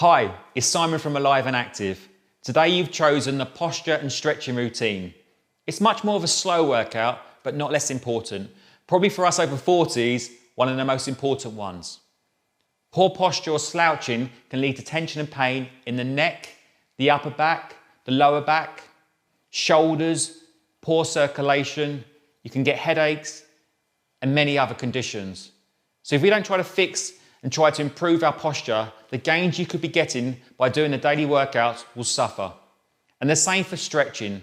Hi, it's Simon from Alive and Active. Today you've chosen the posture and stretching routine. It's much more of a slow workout, but not less important. Probably for us over 40s, one of the most important ones. Poor posture or slouching can lead to tension and pain in the neck, the upper back, the lower back, shoulders, poor circulation. You can get headaches and many other conditions. So if we don't try to fix and try to improve our posture, the gains you could be getting by doing the daily workouts will suffer. And the same for stretching.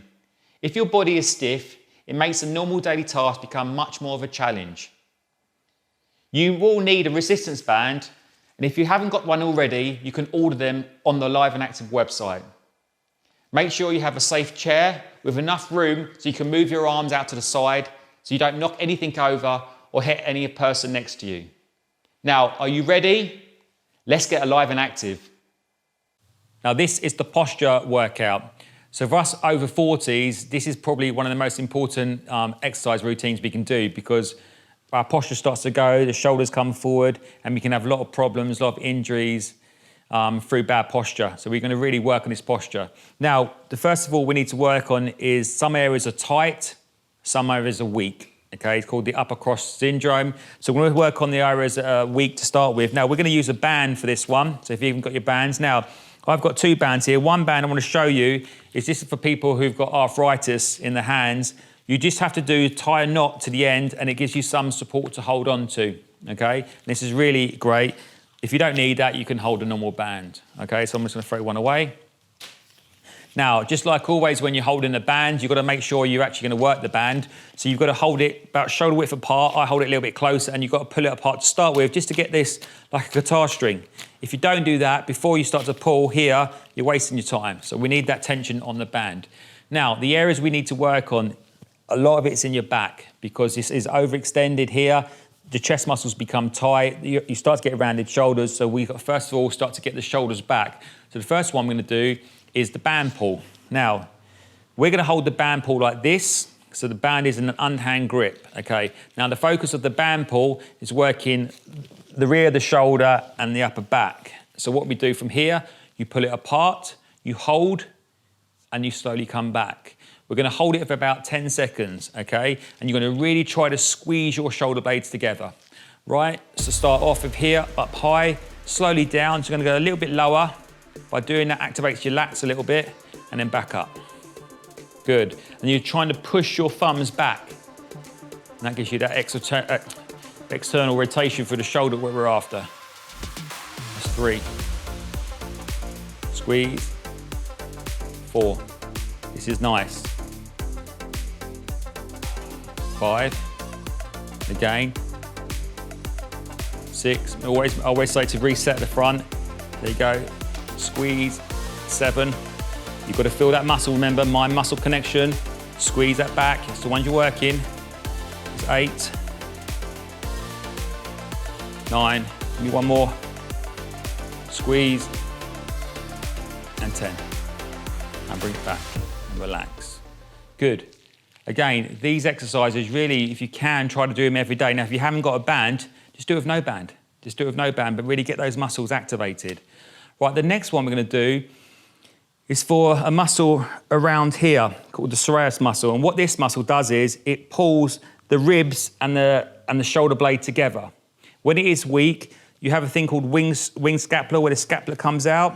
If your body is stiff, it makes a normal daily task become much more of a challenge. You will need a resistance band, and if you haven't got one already, you can order them on the Alive and Active website. Make sure you have a safe chair with enough room so you can move your arms out to the side so you don't knock anything over or hit any person next to you. Now, are you ready? Let's get alive and active. Now, this is the posture workout. So for us over 40s, this is probably one of the most important exercise routines we can do because our posture starts to go, the shoulders come forward, and we can have a lot of problems, a lot of injuries through bad posture. So we're going to really work on this posture. Now, the first of all we need to work on is some areas are tight, some areas are weak. Okay, it's called the upper cross syndrome. So we're going to work on the areas that are weak to start with. Now, we're going to use a band for this one. So if you haven't got your bands. Now, I've got two bands here. One band I want to show you is this for people who've got arthritis in the hands. You just have to tie a knot to the end and it gives you some support to hold on to, okay? And this is really great. If you don't need that, you can hold a normal band, okay? So I'm just going to throw one away. Now, just like always when you're holding the band, you've got to make sure you're actually going to work the band. So you've got to hold it about shoulder width apart. I hold it a little bit closer and you've got to pull it apart to start with just to get this like a guitar string. If you don't do that, before you start to pull here, you're wasting your time. So we need that tension on the band. Now, the areas we need to work on, a lot of it's in your back because this is overextended here. The chest muscles become tight. You start to get rounded shoulders. So we got first of all start to get the shoulders back. So the first one I'm going to do is the band pull. Now, we're going to hold the band pull like this, so the band is in an unhand grip, okay? Now, the focus of the band pull is working the rear of the shoulder and the upper back. So what we do from here, you pull it apart, you hold, and you slowly come back. We're going to hold it for about 10 seconds, okay? And you're going to really try to squeeze your shoulder blades together, right? So start off with here, up high, slowly down. So you're going to go a little bit lower. By doing that, activates your lats a little bit, and then back up. Good. And you're trying to push your thumbs back. And that gives you that external rotation for the shoulder, what we're after. That's 3. Squeeze. 4. This is nice. 5. Again. 6. I always say to reset the front. There you go. Squeeze. 7. You've got to feel that muscle, remember, mind muscle connection. Squeeze that back, it's the one you're working. It's 8. 9, give me one more. Squeeze. And 10. And bring it back and relax. Good. Again, these exercises really, if you can, try to do them every day. Now, if you haven't got a band, just do it with no band. Just do it with no band, but really get those muscles activated. Right, the next one we're going to do is for a muscle around here called the psoas muscle. And what this muscle does is it pulls the ribs and the shoulder blade together. When it is weak, you have a thing called wing scapula where the scapula comes out.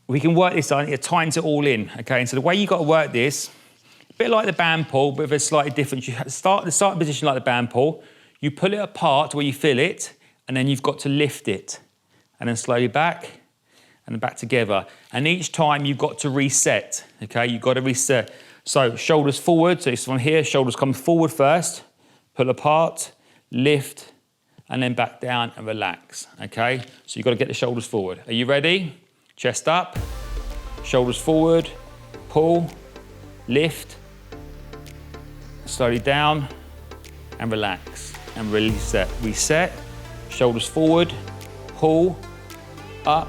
We can work this on, it tightens it all in, okay? And so the way you've got to work this, a bit like the band pull, but with a slightly different. You start the starting position like the band pull, you pull it apart where you feel it, and then you've got to lift it. And then slowly back, and then back together. And each time you've got to reset, okay? You've got to reset. So shoulders forward, so it's from here, shoulders come forward first, pull apart, lift, and then back down and relax, okay? So you've got to get the shoulders forward. Are you ready? Chest up, shoulders forward, pull, lift, slowly down, and relax, and reset. Reset, shoulders forward, pull, up,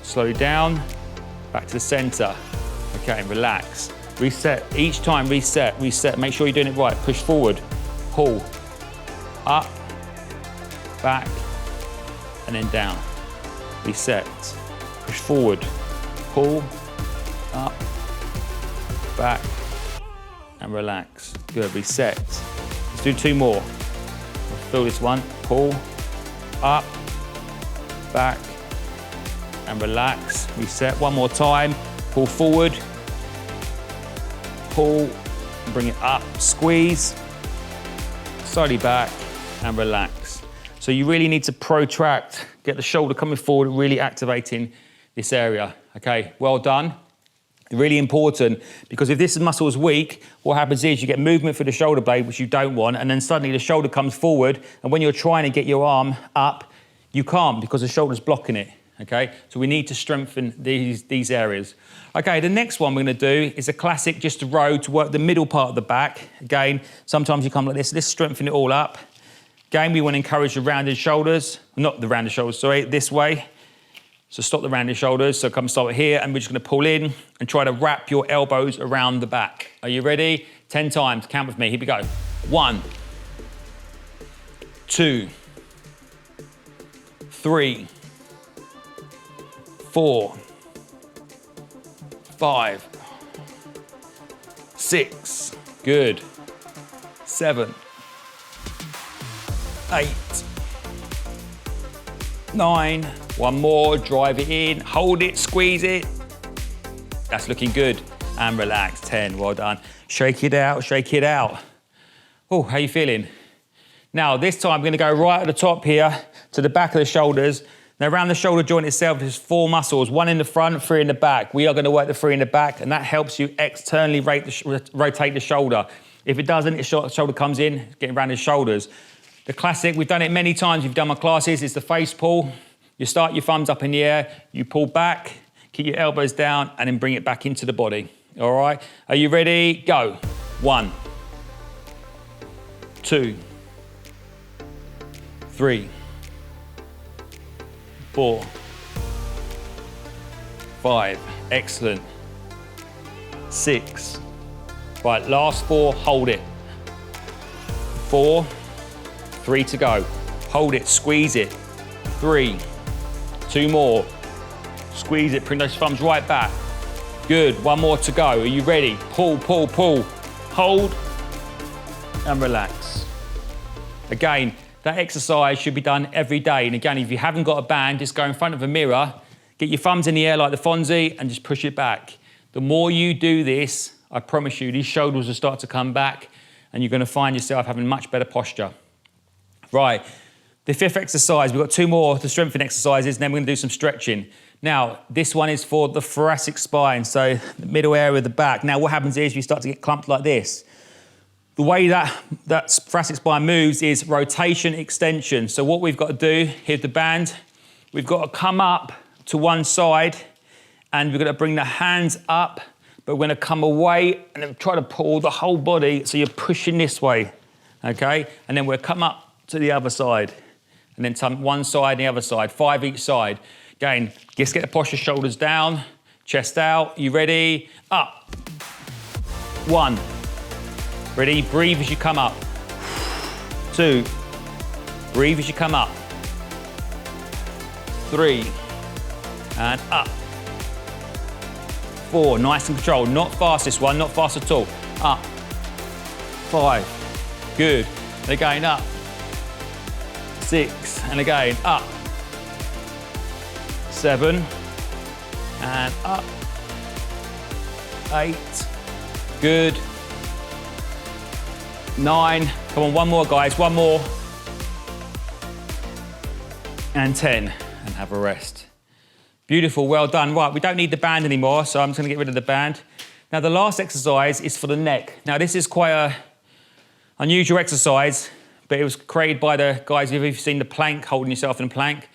slowly down, back to the center. Okay, and relax. Reset, each time reset, reset. Make sure you're doing it right. Push forward, pull, up, back, and then down. reset. Push forward, pull, up, back, and relax. Good, reset. Let's do 2 more. Feel this one, pull, up, back, and relax. Reset, 1 more time. Pull forward, pull, bring it up, squeeze, slowly back, and relax. So you really need to protract, get the shoulder coming forward, really activating this area. Okay, well done. Really important, because if this muscle is weak, what happens is you get movement through the shoulder blade, which you don't want, and then suddenly the shoulder comes forward, and when you're trying to get your arm up, you can't because the shoulder's blocking it, okay? So we need to strengthen these areas. Okay, the next one we're gonna do is a classic, just a row to work the middle part of the back. Again, sometimes you come like this, let's strengthen it all up. Again, we wanna encourage the rounded shoulders, not the rounded shoulders, sorry, this way. So stop the rounded shoulders, so come start here, and we're just gonna pull in and try to wrap your elbows around the back. Are you ready? 10 times, count with me, here we go. 1, 2, 3, 4, 5, 6, good, 7, 8, 9, 1 more, drive it in, hold it, squeeze it. That's looking good. And relax, 10, well done. Shake it out, shake it out. Oh, how you feeling? Now, this time, we're gonna go right at the top here to the back of the shoulders. Now, around the shoulder joint itself, there's 4 muscles, 1 in the front, 3 in the back. We are gonna work the 3 in the back, and that helps you externally rotate the shoulder. If it doesn't, the shoulder comes in, getting around the shoulders. The classic, we've done it many times, you've done my classes, is the face pull. You start your thumbs up in the air, you pull back, keep your elbows down, and then bring it back into the body. All right, are you ready? Go. 1, 2, 3, 4, 5, excellent. 6, right, last 4, hold it. 4, 3 to go. Hold it, squeeze it. 3, 2 more. Squeeze it, bring those thumbs right back. Good, 1 more to go. Are you ready? Pull, pull, pull. Hold and relax. Again, that exercise should be done every day. And again, if you haven't got a band, just go in front of a mirror, get your thumbs in the air like the Fonzie and just push it back. The more you do this, I promise you, these shoulders will start to come back and you're gonna find yourself having much better posture. Right. The 5th exercise, we've got 2 more to strengthen exercises, and then we're gonna do some stretching. Now, this one is for the thoracic spine, so the middle area of the back. Now, what happens is you start to get clumped like this. The way that thoracic spine moves is rotation, extension. So what we've got to do, here's the band, we've got to come up to one side, and we're gonna bring the hands up, but we're gonna come away and then try to pull the whole body, so you're pushing this way, okay? And then we'll come up to the other side. And then one side and the other side, 5 each side. Again, just get the posture, shoulders down, chest out. You ready? Up. 1. Ready? Breathe as you come up. 2. Breathe as you come up. 3. And up. 4. Nice and controlled. Not fast this one, not fast at all. Up. 5. Good. And again, up. 6, and again, up. 7, and up. 8, good. 9, come on, 1 more, guys, 1 more. And 10, and have a rest. Beautiful, well done. Right, we don't need the band anymore, so I'm just gonna get rid of the band. Now, the last exercise is for the neck. Now, this is quite an unusual exercise, but it was created by the guys, if you've seen the plank, holding yourself in a plank.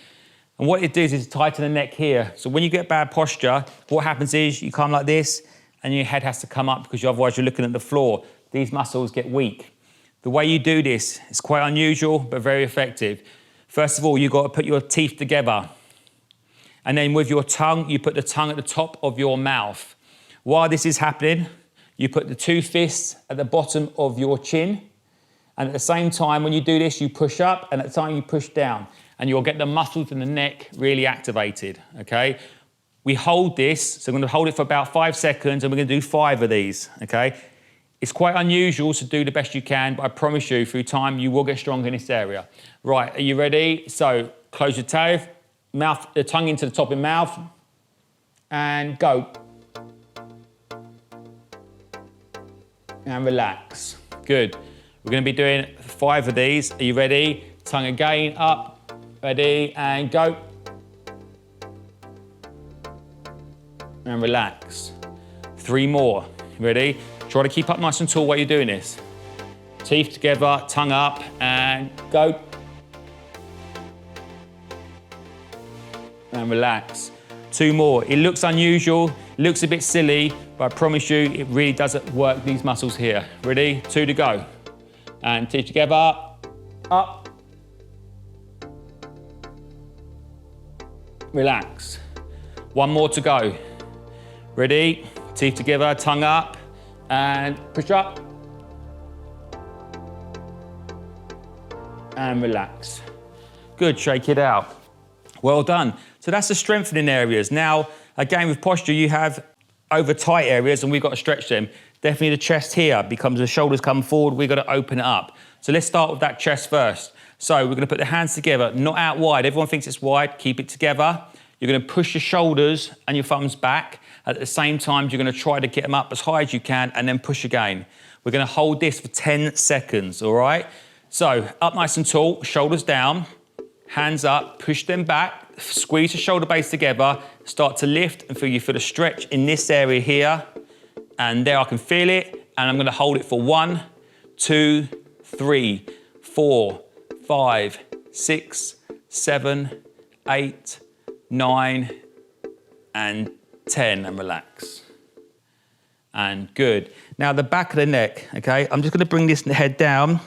And what it does is tighten the neck here. So when you get bad posture, what happens is you come like this and your head has to come up because otherwise you're looking at the floor. These muscles get weak. The way you do this is quite unusual, but very effective. First of all, you've got to put your teeth together. And then with your tongue, you put the tongue at the top of your mouth. While this is happening, you put the 2 fists at the bottom of your chin. And at the same time, when you do this, you push up, and at the time you push down. and you'll get the muscles in the neck really activated, okay? We hold this, so I'm gonna hold it for about 5 seconds and we're gonna do 5 of these, okay? It's quite unusual, so do the best you can, but I promise you, through time, you will get stronger in this area. Right, are you ready? So close your the tongue into the top of your mouth, and go. And relax. Good. We're gonna be doing 5 of these. Are you ready? Tongue again, up, ready, and go. And relax. 3 more. Ready? Try to keep up nice and tall while you're doing this. Teeth together, tongue up, and go. And relax. 2 more. It looks unusual, it looks a bit silly, but I promise you, it really does work these muscles here. Ready? 2 to go. And teeth together, up. Relax. 1 more to go. Ready? Teeth together, tongue up, and push up. And relax. Good, shake it out. Well done. So that's the strengthening areas. Now, again, with posture, you have over tight areas and we've got to stretch them. Definitely the chest here, because the shoulders come forward, we've got to open it up. So let's start with that chest first. So we're gonna put the hands together, not out wide. Everyone thinks it's wide, keep it together. You're gonna push your shoulders and your thumbs back. At the same time, you're gonna try to get them up as high as you can and then push again. We're gonna hold this for 10 seconds, all right? So up nice and tall, shoulders down, hands up, push them back, squeeze the shoulder blades together, start to lift until you feel a stretch in this area here. And there I can feel it, and I'm gonna hold it for 1, 2, 3, 4, 5, 6, 7, 8, 9, and 10, and relax. And good. Now the back of the neck, okay? I'm just gonna bring this head down,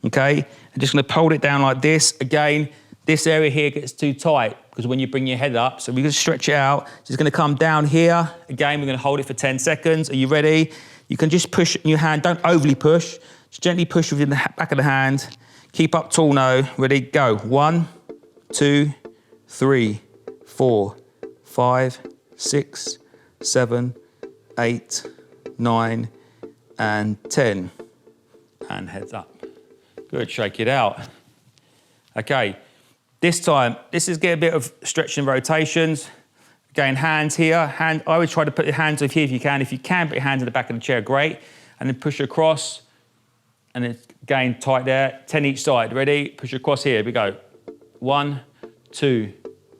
okay? I'm just gonna hold it down like this. Again, this area here gets too tight because when you bring your head up, so we're gonna stretch it out. So it's gonna come down here. Again, we're gonna hold it for 10 seconds. Are you ready? You can just push your hand, don't overly push. Just gently push within the back of the hand. Keep up tall now. Ready, go. 1, 2, 3, 4, 5, 6, 7, 8, 9, and 10. And heads up. Good, shake it out. Okay, this time, this is get a bit of stretching rotations. Again, hands here. I always try to put your hands over here if you can. If you can, put your hands in the back of the chair, great. And then push across. And then again, tight there. 10 each side. Ready? Push across here. Here we go. 1, 2,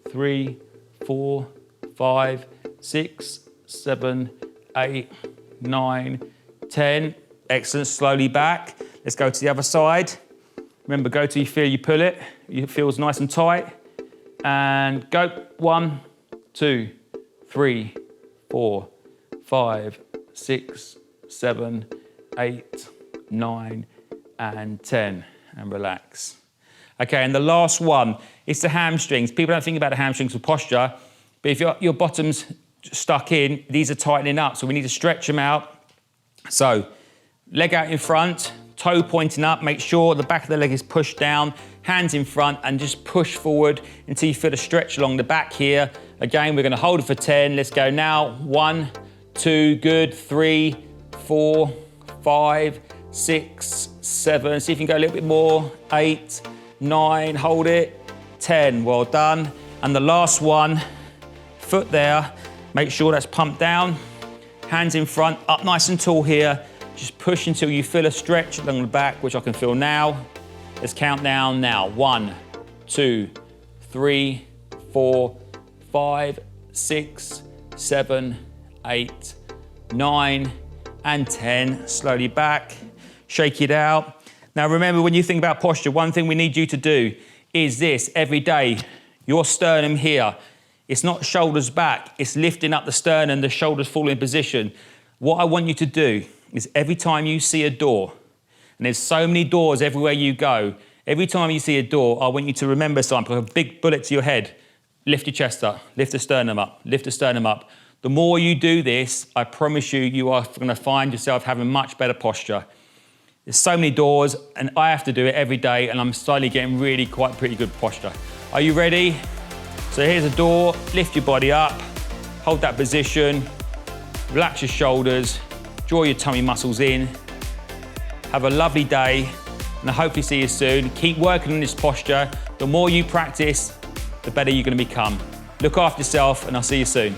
3, 4, 5, 6, 7, 8, 9, 10. Excellent. Slowly back. Let's go to the other side. Remember, go till you feel you pull it. It feels nice and tight. And go. 1, 2, 3, 4, 5, 6, 7, 8, 9, and 10. And relax. Okay, and the last one is the hamstrings. People don't think about the hamstrings for posture, but if your bottom's stuck in, these are tightening up, so we need to stretch them out. So, leg out in front, toe pointing up, make sure the back of the leg is pushed down, hands in front, and just push forward until you feel a stretch along the back here. Again, we're gonna hold it for 10. Let's go now. 1, 2, good, 3, 4, 5, 6, 7. See if you can go a little bit more. 8, 9, hold it. 10, well done. And the last one, foot there. Make sure that's pumped down. Hands in front, up nice and tall here. Just push until you feel a stretch along the back, which I can feel now. Let's count down now. 1, 2, 3, 4, 5, 6, 7, 8, 9, and 10. Slowly back, shake it out. Now remember, when you think about posture, one thing we need you to do is this every day. Your sternum here. It's not shoulders back, it's lifting up the sternum, the shoulders fall in position. What I want you to do is every time you see a door, and there's so many doors everywhere you go, every time you see a door, I want you to remember something, like a big bullet to your head. Lift your chest up, lift the sternum up, lift the sternum up. The more you do this, I promise you, you are gonna find yourself having much better posture. There's so many doors and I have to do it every day and I'm slowly getting really pretty good posture. Are you ready? So here's a door, lift your body up, hold that position, relax your shoulders, draw your tummy muscles in. Have a lovely day and I hope to see you soon. Keep working on this posture. The more you practice, the better you're going to become. Look after yourself and I'll see you soon.